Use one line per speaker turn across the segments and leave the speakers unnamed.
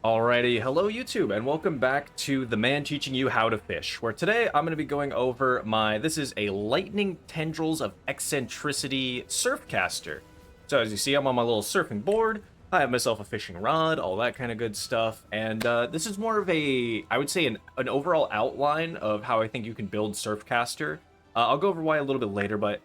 Alrighty, hello YouTube, and welcome back to The Man Teaching You How to Fish, where today I'm going to be going over this is a Lightning Tendrils of Eccentricity Surfcaster. So as you see, I'm on my little surfing board, I have myself a fishing rod, all that kind of good stuff, and this is more of I would say an overall outline of how I think you can build Surfcaster. I'll go over why a little bit later, but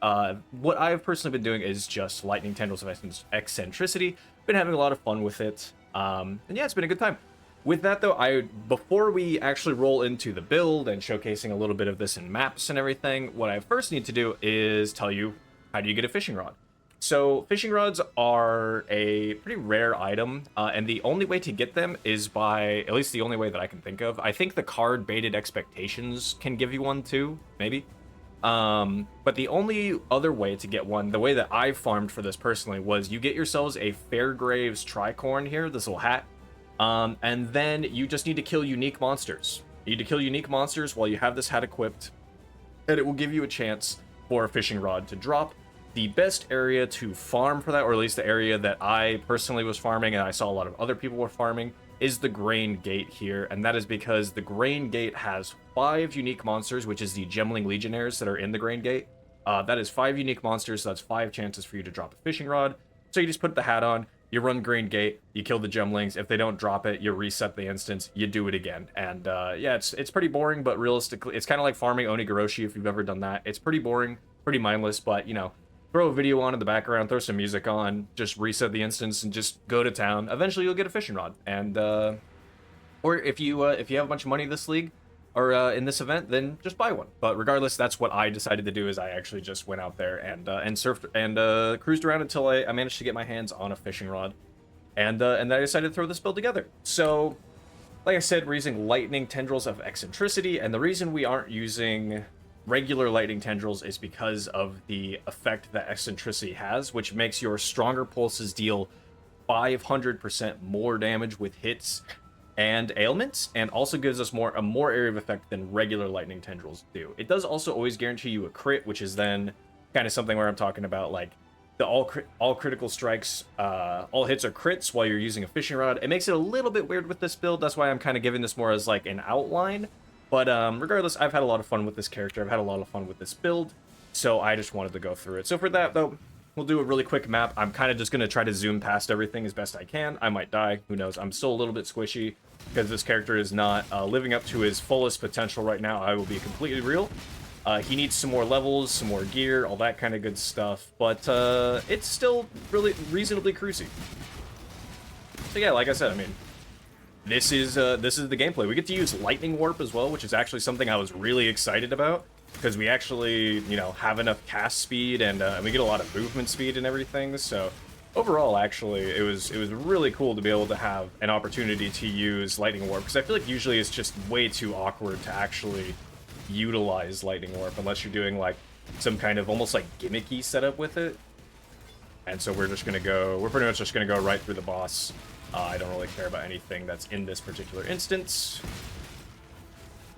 what I've personally been doing is just Lightning Tendrils of Eccentricity. Been having a lot of fun with it. And yeah, it's been a good time. With that though, before we actually roll into the build and showcasing a little bit of this in maps and everything, what I first need to do is tell you how do you get a fishing rod. So fishing rods are a pretty rare item, and the only way to get them is by, at least the only way that I can think of. I think the card Baited Expectations can give you one too, maybe. But the only other way to get one, the way that I farmed for this personally, was you get yourselves a Fairgraves Tricorn here, this little hat, and then you just need to kill unique monsters. You need to kill unique monsters while you have this hat equipped, and it will give you a chance for a fishing rod to drop. The best area to farm for that, or at least the area that I personally was farming and I saw a lot of other people were farming, is the Grain Gate here, and that is because the Grain Gate has 5 unique monsters, which is the Gemling Legionnaires that are in the Grain Gate. That is 5 unique monsters, so that's 5 chances for you to drop a fishing rod. So you just put the hat on, you run Grain Gate, you kill the Gemlings. If they don't drop it, you reset the instance, you do it again. And yeah, it's pretty boring, but realistically, it's kind of like farming Onigoroshi if you've ever done that. It's pretty boring, pretty mindless, but you know, throw a video on in the background, throw some music on, just reset the instance and just go to town. Eventually you'll get a fishing rod. And or if you have a bunch of money this league or in this event, then just buy one. But regardless, that's what I decided to do. Is I actually just went out there and surfed and cruised around until I managed to get my hands on a fishing rod. And then I decided to throw this build together. So like I said, we're using Lightning Tendrils of Eccentricity, and the reason we aren't using regular Lightning Tendrils is because of the effect that Eccentricity has, which makes your stronger pulses deal 500% more damage with hits and ailments, and also gives us a more area of effect than regular Lightning Tendrils do. It does also always guarantee you a crit, which is then kind of something where I'm talking about like the all critical strikes, all hits are crits while you're using a fishing rod. It makes it a little bit weird with this build. That's why I'm kind of giving this more as like an outline. But regardless, I've had a lot of fun with this character. I've had a lot of fun with this build, so I just wanted to go through it. So for that, though, we'll do a really quick map. I'm kind of just going to try to zoom past everything as best I can. I might die. Who knows? I'm still a little bit squishy because this character is not living up to his fullest potential right now. I will be completely real. He needs some more levels, some more gear, all that kind of good stuff. But it's still really reasonably cruisy. So yeah, like I said, I mean, this is the gameplay. We get to use Lightning Warp as well, which is actually something I was really excited about because we actually, you know, have enough cast speed and we get a lot of movement speed and everything. So overall, actually, it was really cool to be able to have an opportunity to use Lightning Warp because I feel like usually it's just way too awkward to actually utilize Lightning Warp unless you're doing like some kind of almost like gimmicky setup with it. And so we're pretty much just gonna go right through the boss. I don't really care about anything that's in this particular instance.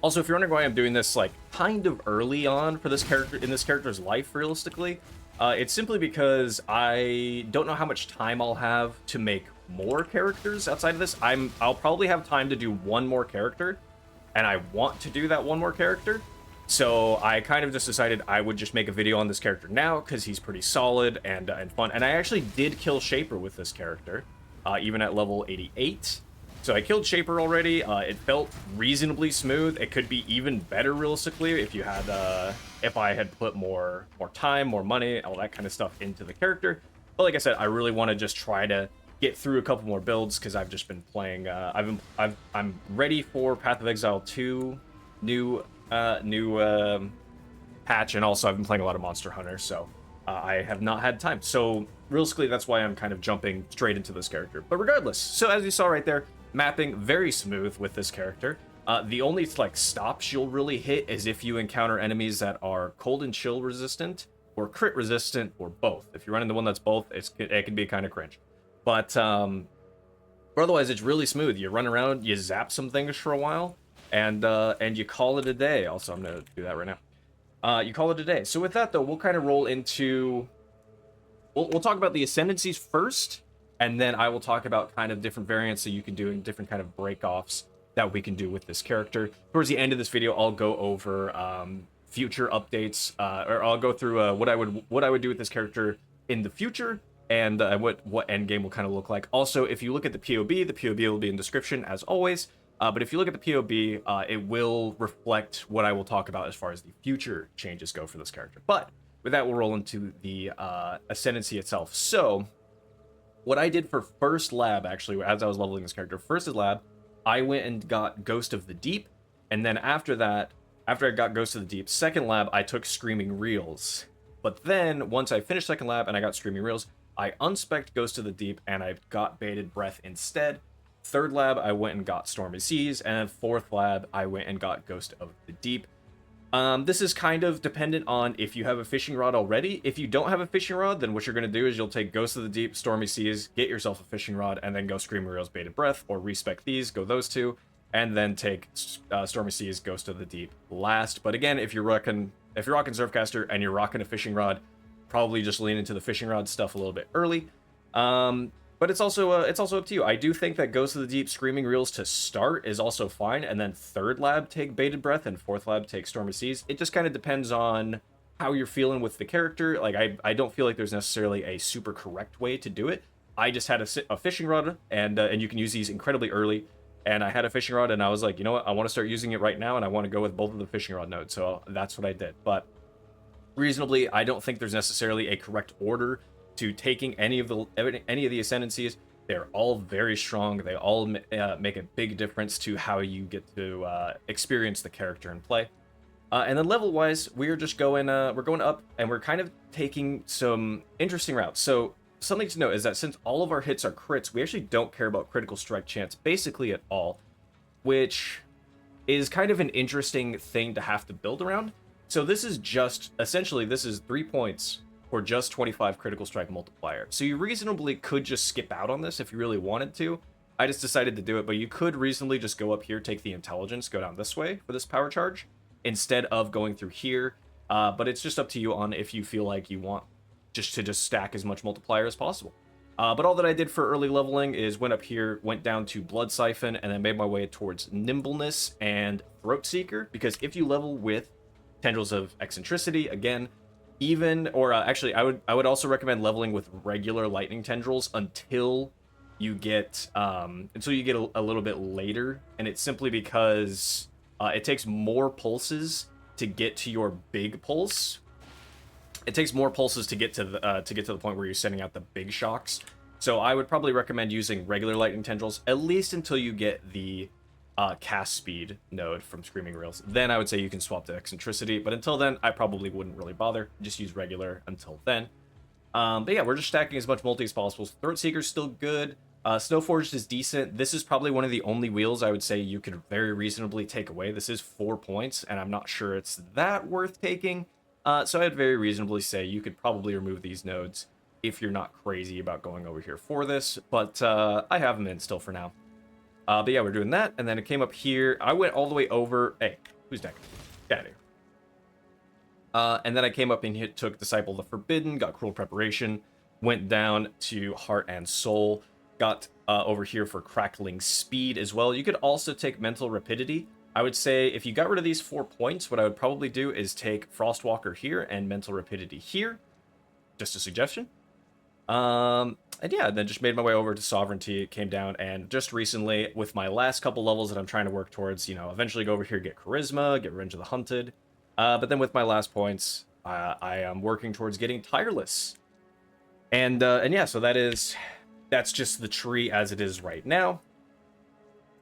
Also, if you're wondering why I'm doing this like kind of early on for this character in this character's life, realistically, it's simply because I don't know how much time I'll have to make more characters outside of this. I'll probably have time to do one more character, and I want to do that one more character. So I kind of just decided I would just make a video on this character now because he's pretty solid and fun. And I actually did kill Shaper with this character. Even at level 88. So I killed Shaper already. It felt reasonably smooth. It could be even better realistically if you had, if I had put more time, more money, all that kind of stuff into the character. But like I said, I really want to just try to get through a couple more builds because I've just been playing. I'm ready for Path of Exile 2 new patch, and also I've been playing a lot of Monster Hunter, so I have not had time. So realistically, that's why I'm kind of jumping straight into this character. But regardless, so as you saw right there, mapping very smooth with this character. The only like stops you'll really hit is if you encounter enemies that are cold and chill resistant, or crit resistant, or both. If you're running the one that's both, it can be kind of cringe. But otherwise, it's really smooth. You run around, you zap some things for a while, and you call it a day. Also, I'm gonna do that right now. You call it a day. So with that though, we'll kind of roll into. We'll talk about the Ascendancies first, and then I will talk about kind of different variants that you can do and different kind of break-offs that we can do with this character. Towards the end of this video, I'll go over future updates, or I'll go through what I would do with this character in the future, and what end game will kind of look like. Also, if you look at the POB will be in description as always. But if you look at the POB, it will reflect what I will talk about as far as the future changes go for this character. But with that, we'll roll into the Ascendancy itself. So, what I did for first lab, actually, as I was leveling this character, first lab, I went and got Ghost of the Deep, and then after that, after I got Ghost of the Deep, second lab, I took Screaming Reels. But then, once I finished second lab and I got Screaming Reels, I unspec'd Ghost of the Deep, and I got Bated Breath instead. Third lab, I went and got Stormy Seas, and then fourth lab, I went and got Ghost of the Deep. This is kind of dependent on if you have a fishing rod already. If you don't have a fishing rod, then what you're going to do is you'll take Ghost of the Deep, Stormy Seas, get yourself a fishing rod, and then go Screaming Reels, Bated Breath, or respec these, go those two, and then take Stormy Seas, Ghost of the Deep last. But again, if you're rocking Surfcaster and you're rocking a fishing rod, probably just lean into the fishing rod stuff a little bit early. But it's also up to you. I do think that Ghost of the Deep, Screaming Reels to start is also fine, and then third lab take Bated Breath, and fourth lab take Stormy Seas. It just kind of depends on how you're feeling with the character. Like, I don't feel like there's necessarily a super correct way to do it. I just had a fishing rod, and you can use these incredibly early. And I had a fishing rod, and I was like, you know what? I want to start using it right now, and I want to go with both of the fishing rod nodes. So that's what I did. But reasonably, I don't think there's necessarily a correct order to taking any of the ascendancies. They're all very strong. They all make a big difference to how you get to experience the character and play. And then level wise, we're just going we're going up, and we're kind of taking some interesting routes. So something to note is that since all of our hits are crits, we actually don't care about critical strike chance basically at all, which is kind of an interesting thing to have to build around. So this is just essentially, this is 3 points for just 25 critical strike multiplier. So you reasonably could just skip out on this if you really wanted to. I just decided to do it, but you could reasonably just go up here, take the intelligence, go down this way for this power charge instead of going through here. But it's just up to you on if you feel like you want just stack as much multiplier as possible. But all that I did for early leveling is went up here, went down to Blood Siphon, and then made my way towards Nimbleness and Throat Seeker, because if you level with Tendrils of Eccentricity, again, actually, I would also recommend leveling with regular lightning tendrils until you get a little bit later, and it's simply because it takes more pulses to get to your big pulse. It takes more pulses to get to the point where you're sending out the big shocks. So I would probably recommend using regular lightning tendrils at least until you get the cast speed node from Screaming Reels. Then I would say you can swap to Eccentricity, but until then, I probably wouldn't really bother. Just use regular until then. But yeah, we're just stacking as much multi as possible. Throat Seeker's still good. Snowforged is decent. This is probably one of the only wheels I would say you could very reasonably take away. This is 4 points, and I'm not sure it's that worth taking. So I'd very reasonably say you could probably remove these nodes if you're not crazy about going over here for this, but I have them in still for now. But yeah, we're doing that, and then it came up here. I went all the way over. Hey, who's next? Get out of here. And then I came up and took Disciple of the Forbidden, got Cruel Preparation, went down to Heart and Soul, got over here for Crackling Speed as well. You could also take Mental Rapidity. I would say if you got rid of these 4 points, what I would probably do is take Frostwalker here and Mental Rapidity here. Just a suggestion. And yeah, then just made my way over to Sovereignty, came down, and just recently, with my last couple levels that I'm trying to work towards, eventually go over here, get Charisma, get Revenge of the Hunted. But then with my last points, I am working towards getting Tireless. And yeah, so that's just the tree as it is right now.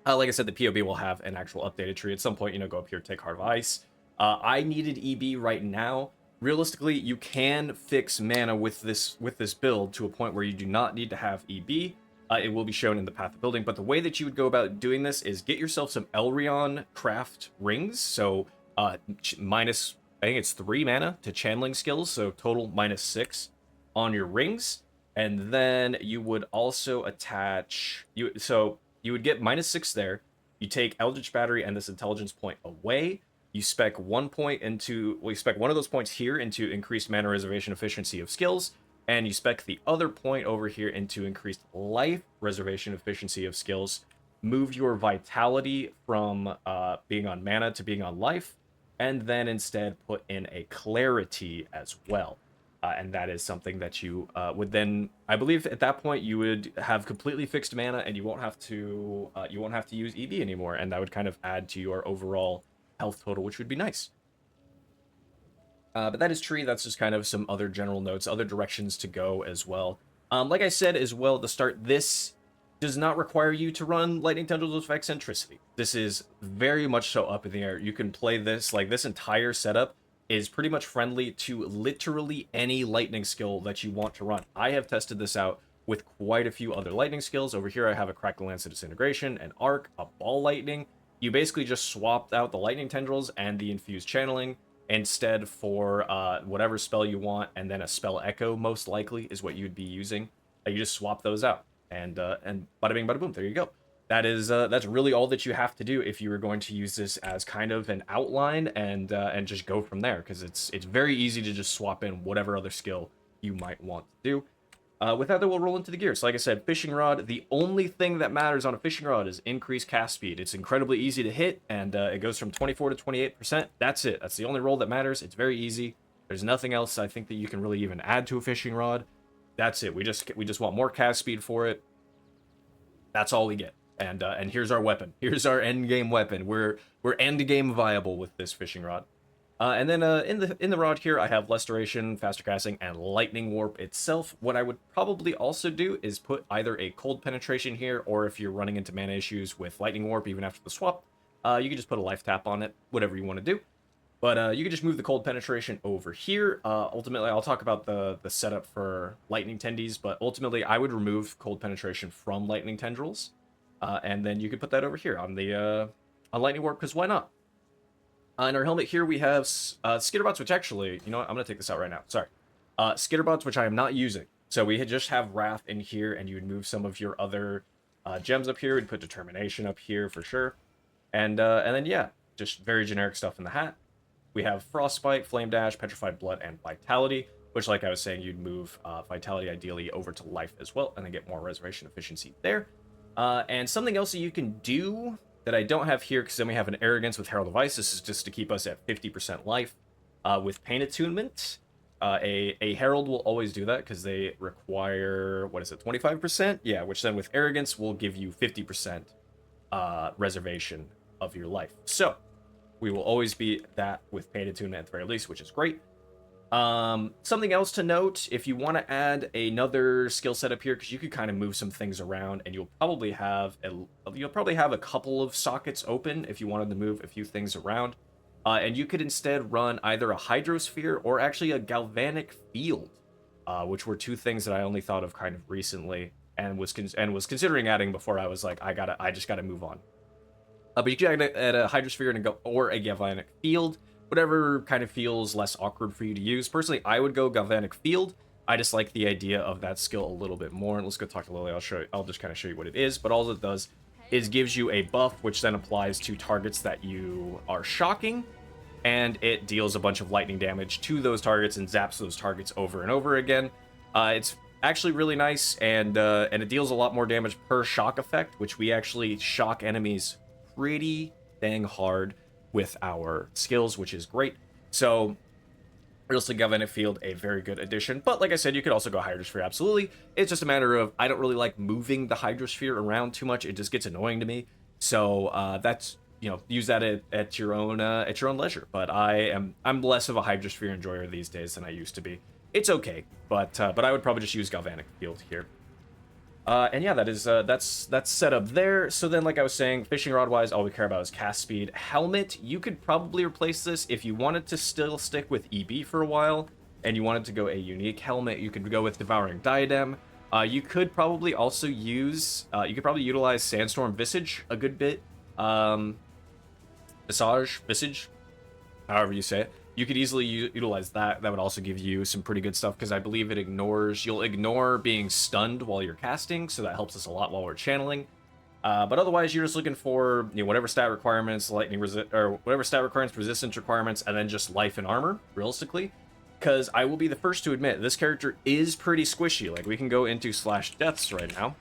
Like I said, the POB will have an actual updated tree at some point. Go up here, take Heart of Ice. I needed EB right now. Realistically, you can fix mana with this build to a point where you do not need to have EB. It will be shown in the path of building, but the way that you would go about doing this is get yourself some Elrion craft rings. So minus, I think it's 3 mana to channeling skills, so total -6 on your rings. And then you would also attach you would get -6 there. You take Eldritch Battery and this intelligence point away. You spec 1 point into, well, you spec one of those points here into increased mana reservation efficiency of skills, and you spec the other point over here into increased life, reservation efficiency of skills, move your vitality from being on mana to being on life, and then instead put in a clarity as well. And that is something that you would then, I believe, at that point you would have completely fixed mana, and you won't have to use EB anymore, and that would kind of add to your overall health total, which would be nice. But that is tree. That's just kind of some other general notes, other directions to go as well. Like I said as well at the start, this does not require you to run Lightning Tendrils of Eccentricity. This is very much so up in the air. You can play this, like this entire setup is pretty much friendly to literally any lightning skill that you want to run. I have tested this out with quite a few other lightning skills. Over here I have a Crackle Lance of Disintegration, an Arc, a Ball Lightning. You basically just swapped out the Lightning Tendrils and the Infused Channeling instead for whatever spell you want, and then a Spell Echo most likely is what you'd be using. You just swap those out, and bada bing bada boom, there you go. That is that's really all that you have to do if you were going to use this as kind of an outline, and just go from there, because it's very easy to just swap in whatever other skill you might want to do. With that, we'll roll into the gears. Like I said, fishing rod, the only thing that matters on a fishing rod is increased cast speed. It's incredibly easy to hit, and it goes from 24 to 28%. That's it. That's the only roll that matters. It's very easy. There's nothing else I think that you can really even add to a fishing rod. That's it. We just want more cast speed for it. That's all we get. And here's our weapon. Here's our end game weapon. We're end game viable with this fishing rod. And then in the rod here, I have Less Duration, Faster Casting, and Lightning Warp itself. What I would probably also do is put either a Cold Penetration here, or if you're running into mana issues with Lightning Warp even after the swap, you can just put a Life Tap on it, whatever you want to do. But you can just move the Cold Penetration over here. Ultimately, I'll talk about the setup for Lightning Tendies, but ultimately, I would remove Cold Penetration from Lightning Tendrils, and then you could put that over here on the on Lightning Warp, because why not? In our helmet here, we have Skitterbots, which actually, you know what, I'm going to take this out right now. Sorry. Skitterbots, which I am not using. So we just have Wrath in here, and you would move some of your other gems up here. We'd put Determination up here for sure. And then, yeah, just very generic stuff in the hat. We have Frostbite, Flame Dash, Petrified Blood, and Vitality, which, like I was saying, you'd move Vitality ideally over to Life as well, and then get more reservation efficiency there. And something else that you can do that I don't have here, because then we have an Arrogance with Herald of Ice. This is just to keep us at 50% life. With Pain Attunement, a Herald will always do that, because they require, what is it, 25%? Yeah, which then with Arrogance will give you 50% reservation of your life. So, we will always be that with Pain Attunement at the very least, which is great. Something else to note, if you want to add another skill set up here, because you could kind of move some things around, and you'll probably have a couple of sockets open if you wanted to move a few things around, and you could instead run either a Hydrosphere or actually a Galvanic Field, which were two things that I only thought of kind of recently, and was considering adding before I was like, I just gotta move on. But you can add a Hydrosphere or a Galvanic Field, whatever kind of feels less awkward for you to use. Personally, I would go Galvanic Field. I just like the idea of that skill a little bit more. And let's go talk to Lily. I'll just kind of show you what it is. But all it does is gives you a buff, which then applies to targets that you are shocking, and it deals a bunch of lightning damage to those targets and zaps those targets over and over again. It's actually really nice, and it deals a lot more damage per shock effect, which we actually shock enemies pretty dang hard with our skills, which is great. So realistically, Galvanic Field, a very good addition. But like I said, you could also go Hydrosphere, absolutely. It's just a matter of, I don't really like moving the Hydrosphere around too much. It just gets annoying to me. So that's, you know, use that at your own leisure. But I'm less of a Hydrosphere enjoyer these days than I used to be. It's okay, but I would probably just use Galvanic Field here. And yeah, that's set up there. So then, like I was saying, fishing rod wise, all we care about is cast speed. Helmet, you could probably replace this if you wanted to still stick with EB for a while, and you wanted to go a unique helmet. You could go with Devouring Diadem. You could probably also use, utilize Sandstorm Visage a good bit. Visage, however you say it. You could easily utilize that. That would also give you some pretty good stuff, because I believe you'll ignore being stunned while you're casting, so that helps us a lot while we're channeling. But otherwise, you're just looking for, you know, whatever stat requirements, resistance requirements, and then just life and armor, realistically. because I will be the first to admit, this character is pretty squishy. Like, we can go into /deaths right now.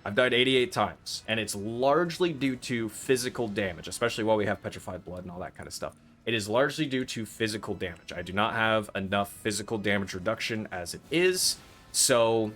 I've died 88 times, and it's largely due to physical damage, especially while we have petrified blood and all that kind of stuff. It is largely due to physical damage. I do not have enough physical damage reduction as it is, so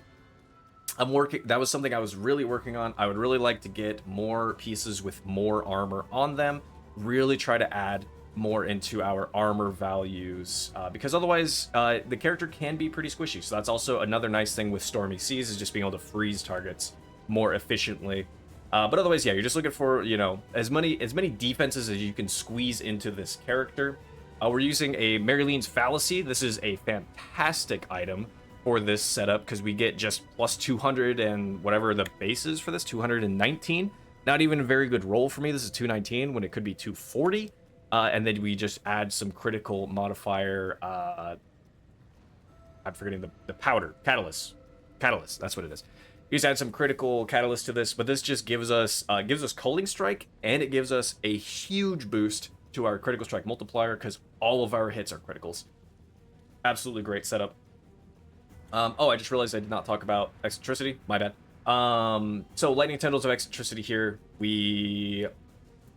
I'm working. That was something I was really working on. I would really like to get more pieces with more armor on them, really try to add more into our armor values, because otherwise the character can be pretty squishy. So that's also another nice thing with Stormy Seas, is just being able to freeze targets more efficiently. But otherwise, yeah, you're just looking for, you know, as many defenses as you can squeeze into this character. We're using a Marylene's Fallacy. This is a fantastic item for this setup because we get just plus 200 and whatever the base is for this, 219. Not even a very good roll for me. This is 219 when it could be 240. And then we just add some critical modifier. I'm forgetting the powder. Catalyst. That's what it is. You just add some critical catalyst to this, but this just gives us Culling Strike, and it gives us a huge boost to our critical strike multiplier because all of our hits are criticals. Absolutely great setup. Oh, I just realized I did not talk about eccentricity. My bad. So Lightning Tendrils of Eccentricity here. We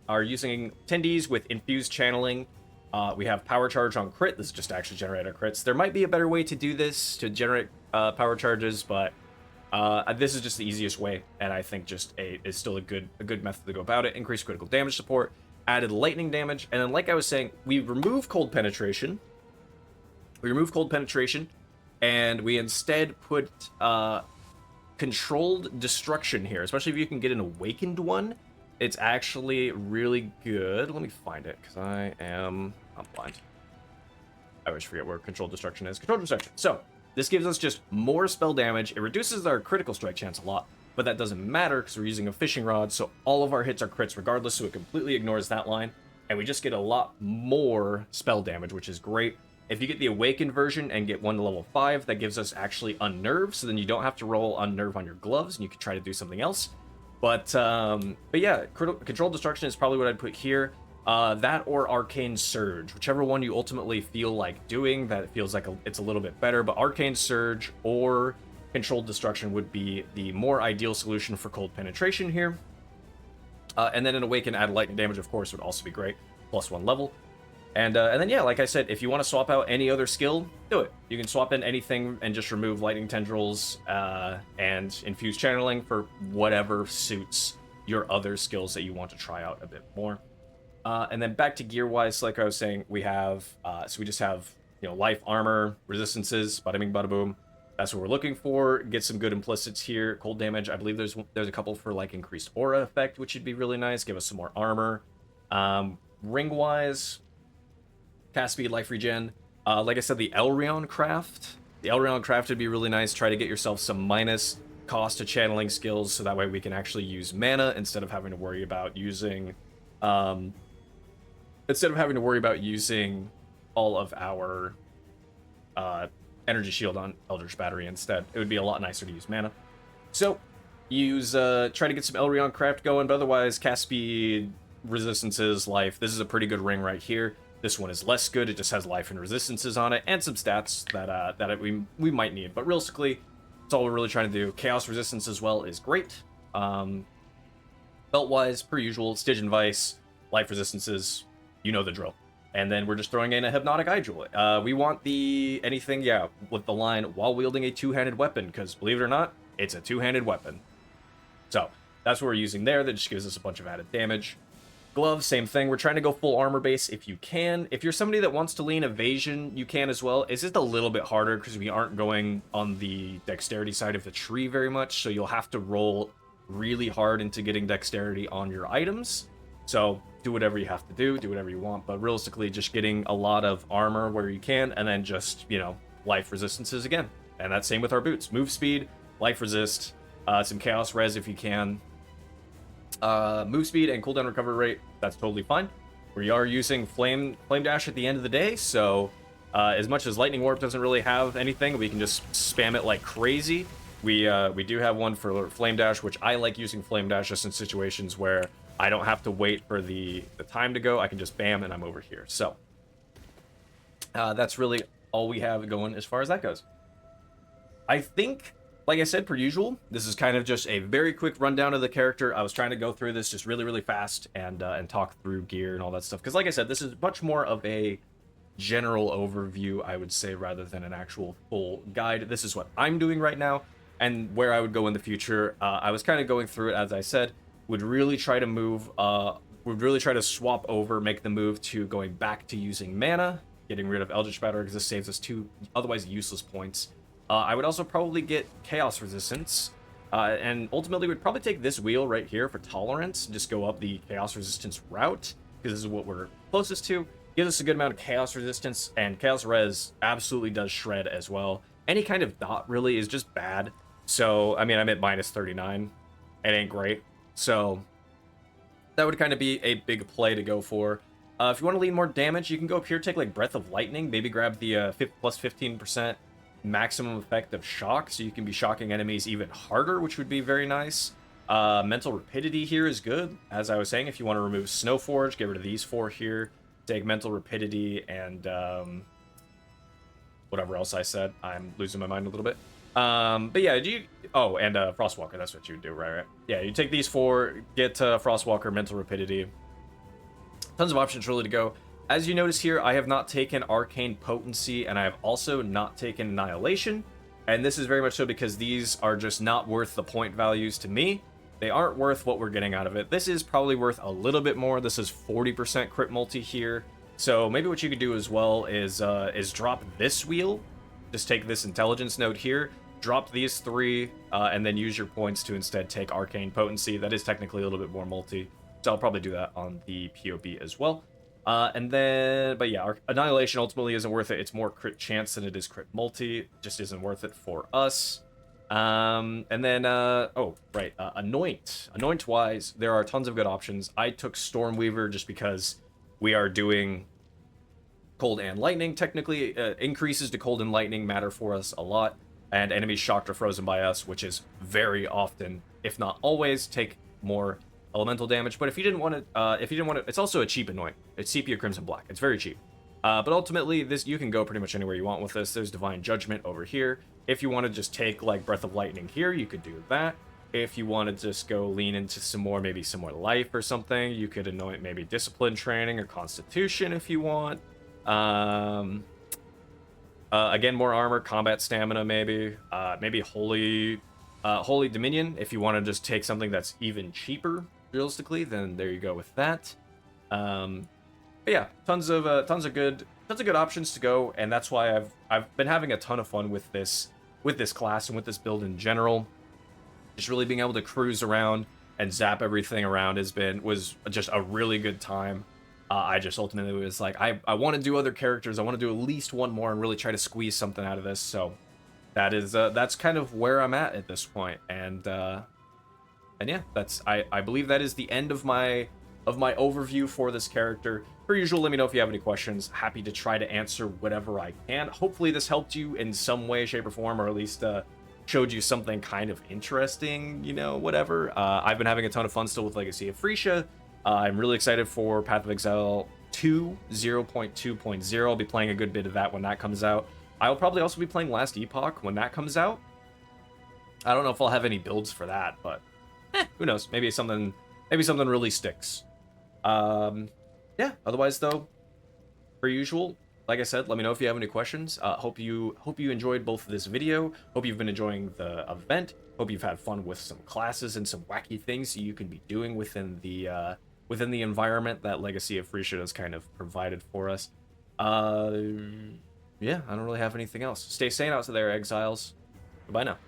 are using Tendies with Infused Channeling. We have Power Charge on crit. This is just to actually generate our crits. There might be a better way to do this, to generate power charges, but this is just the easiest way, and I think just is still a good method to go about it. Increased critical damage support, added lightning damage, and then like I was saying, we remove cold penetration. And we instead put controlled destruction here, especially if you can get an awakened one. It's actually really good. Let me find it, because I'm blind. I always forget where controlled destruction is. Controlled destruction. So this gives us just more spell damage. It reduces our critical strike chance a lot, but that doesn't matter because we're using a fishing rod, so all of our hits are crits regardless, so it completely ignores that line, and we just get a lot more spell damage, which is great. If you get the Awakened version and get 1 to level 5, that gives us actually Unnerve, so then you don't have to roll Unnerve on your gloves, and you can try to do something else. But yeah, Controlled Destruction is probably what I'd put here. That or Arcane Surge, whichever one you ultimately feel like doing, that feels like it's a little bit better, but Arcane Surge or Controlled Destruction would be the more ideal solution for cold penetration here. And then an Awaken add lightning damage, of course, would also be great, +1 level. And then, yeah, like I said, if you want to swap out any other skill, do it. You can swap in anything and just remove Lightning Tendrils and Infuse Channeling for whatever suits your other skills that you want to try out a bit more. And then back to gear-wise, like I was saying, we have, so we just have, you know, life, armor, resistances, bada bing, bada boom. That's what we're looking for. Get some good implicits here. Cold damage, I believe there's a couple for, like, increased aura effect, which would be really nice. Give us some more armor. Ring-wise, cast speed, life regen. Like I said, the Elrion craft. The Elrion craft would be really nice. Try to get yourself some minus cost to channeling skills, so that way we can actually use mana instead of having to worry about using all of our energy shield on Eldritch Battery instead. It would be a lot nicer to use mana. So use try to get some Elrion craft going, but otherwise cast speed, resistances, life. This is a pretty good ring right here. This one is less good. It just has life and resistances on it, and some stats that we might need. But realistically, that's all we're really trying to do. Chaos resistance as well is great. Belt-wise, per usual, Stygian Vice, life resistances, you know the drill. And then we're just throwing in a Hypnotic Eye Jewel. We want anything, yeah, with the line, while wielding a two-handed weapon, because believe it or not, it's a two-handed weapon. So that's what we're using there. That just gives us a bunch of added damage. Gloves, same thing. We're trying to go full armor base if you can. If you're somebody that wants to lean evasion, you can as well. It's just a little bit harder because we aren't going on the dexterity side of the tree very much, so you'll have to roll really hard into getting dexterity on your items. So do whatever you have to do whatever you want, but realistically just getting a lot of armor where you can, and then just, you know, life resistances again. And that's same with our boots. Move speed, life resist, some chaos res if you can. Move speed and cooldown recovery rate, that's totally fine. We are using flame dash at the end of the day, so as much as lightning warp doesn't really have anything, we can just spam it like crazy. We do have one for flame dash, which I like using flame dash just in situations where I don't have to wait for the time to go. I can just bam and I'm over here. So that's really all we have going as far as that goes. I think, like I said, per usual, this is kind of just a very quick rundown of the character. I was trying to go through this just really, really fast and talk through gear and all that stuff. Because like I said, this is much more of a general overview, I would say, rather than an actual full guide. This is what I'm doing right now and where I would go in the future. I was kind of going through it, as I said, would really try to move, would really try to swap over, make the move to going back to using mana, getting rid of Eldritch Battery because this saves us 2 otherwise useless points. I would also probably get Chaos Resistance, and ultimately would probably take this wheel right here for Tolerance, just go up the Chaos Resistance route, because this is what we're closest to. Gives us a good amount of Chaos Resistance, and Chaos Res absolutely does shred as well. Any kind of dot really is just bad. So, I mean, I'm at minus 39. It ain't great. So, that would kind of be a big play to go for. If you want to lean more damage, you can go up here, take like Breath of Lightning, maybe grab the plus 15% maximum effect of shock, so you can be shocking enemies even harder, which would be very nice. Mental Rapidity here is good. As I was saying, if you want to remove Snowforge, get rid of these 4 here. Take Mental Rapidity and whatever else I said. I'm losing my mind a little bit. But yeah, oh, and Frostwalker, that's what you would do, right? Yeah, you take these 4, get Frostwalker, Mental Rapidity. Tons of options really to go. As you notice here, I have not taken Arcane Potency, and I have also not taken Annihilation. And this is very much so because these are just not worth the point values to me. They aren't worth what we're getting out of it. This is probably worth a little bit more. This is 40% crit multi here. So maybe what you could do as well is drop this wheel. Just take this Intelligence node here, drop these 3, and then use your points to instead take Arcane Potency. That is technically a little bit more multi. So I'll probably do that on the PoB as well. And then, but yeah, Annihilation ultimately isn't worth it. It's more crit chance than it is crit multi. It just isn't worth it for us. And then, oh, right, Anoint. Anoint-wise, there are tons of good options. I took Stormweaver just because we are doing Cold and Lightning. Technically, increases to Cold and Lightning matter for us a lot. And enemies shocked or frozen by us, which is very often, if not always, take more elemental damage. But if you didn't want to, it's also a cheap Anoint. It's Sepia Crimson Black. It's very cheap. But ultimately, this you can go pretty much anywhere you want with this. There's Divine Judgment over here. If you want to just take like Breath of Lightning here, you could do that. If you want to just go lean into some more, maybe some more life or something, you could anoint maybe Discipline Training or Constitution if you want. Again, more armor, combat stamina maybe. Maybe Holy Dominion if you want to just take something that's even cheaper realistically. Then there you go with that. But yeah, tons of good options to go, and that's why I've been having a ton of fun with this class and with this build in general. Just really being able to cruise around and zap everything around was just a really good time. I just ultimately was like, I want to do other characters. I want to do at least one more and really try to squeeze something out of this. So that's kind of where I'm at this point. And yeah, I believe that is the end of my overview for this character. Per usual, let me know if you have any questions. Happy to try to answer whatever I can. Hopefully this helped you in some way, shape, or form, or at least showed you something kind of interesting, you know, whatever. I've been having a ton of fun still with Legacy of Phrecia. I'm really excited for Path of Exile 2, 0.2.0. I'll be playing a good bit of that when that comes out. I'll probably also be playing Last Epoch when that comes out. I don't know if I'll have any builds for that, but who knows? Maybe something really sticks. Yeah, otherwise though, per usual, like I said, let me know if you have any questions. Hope you enjoyed both this video. Hope you've been enjoying the event. Hope you've had fun with some classes and some wacky things you can be doing within the environment that Legacy of Phrecia has kind of provided for us. Yeah, I don't really have anything else. Stay sane out there, Exiles. Goodbye now.